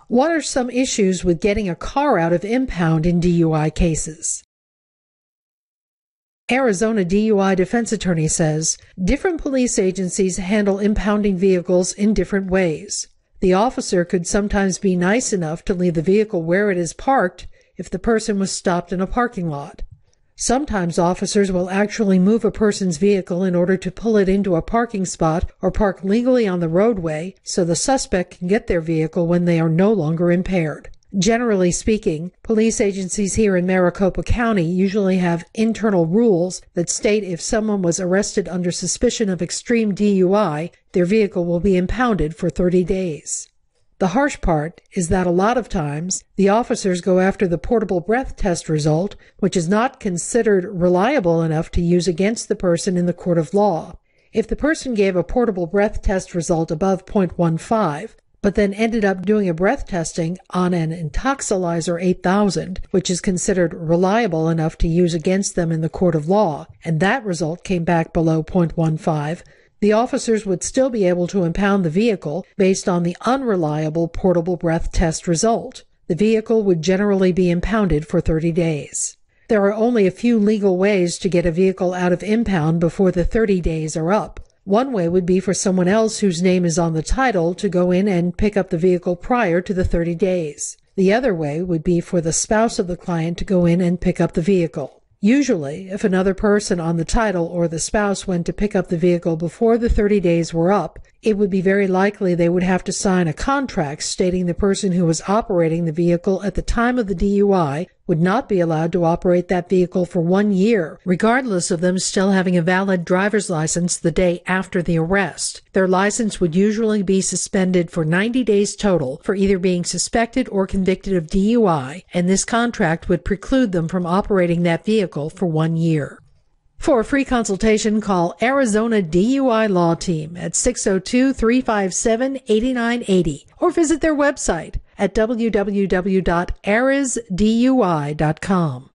What are some issues with getting a car out of impound in DUI cases? Arizona DUI defense attorney says, different police agencies handle impounding vehicles in different ways. The officer could sometimes be nice enough to leave the vehicle where it is parked if the person was stopped in a parking lot. Sometimes officers will actually move a person's vehicle in order to pull it into a parking spot or park legally on the roadway so the suspect can get their vehicle when they are no longer impaired. Generally speaking, police agencies here in Maricopa County usually have internal rules that state if someone was arrested under suspicion of extreme DUI, their vehicle will be impounded for 30 days. The harsh part is that a lot of times, the officers go after the portable breath test result, which is not considered reliable enough to use against the person in the court of law. If the person gave a portable breath test result above 0.15, but then ended up doing a breath testing on an Intoxilyzer 8000, which is considered reliable enough to use against them in the court of law, and that result came back below 0.15, the officers would still be able to impound the vehicle based on the unreliable portable breath test result. The vehicle would generally be impounded for 30 days. There are only a few legal ways to get a vehicle out of impound before the 30 days are up. One way would be for someone else whose name is on the title to go in and pick up the vehicle prior to the 30 days. The other way would be for the spouse of the client to go in and pick up the vehicle. Usually, if another person on the title or the spouse went to pick up the vehicle before the 30 days were up, it would be very likely they would have to sign a contract stating the person who was operating the vehicle at the time of the DUI would not be allowed to operate that vehicle for 1 year, regardless of them still having a valid driver's license the day after the arrest. Their license would usually be suspended for 90 days total for either being suspected or convicted of DUI, and this contract would preclude them from operating that vehicle for 1 year. For a free consultation, call Arizona DUI Law Team at 602-357-8980 or visit their website at www.arizDUI.com.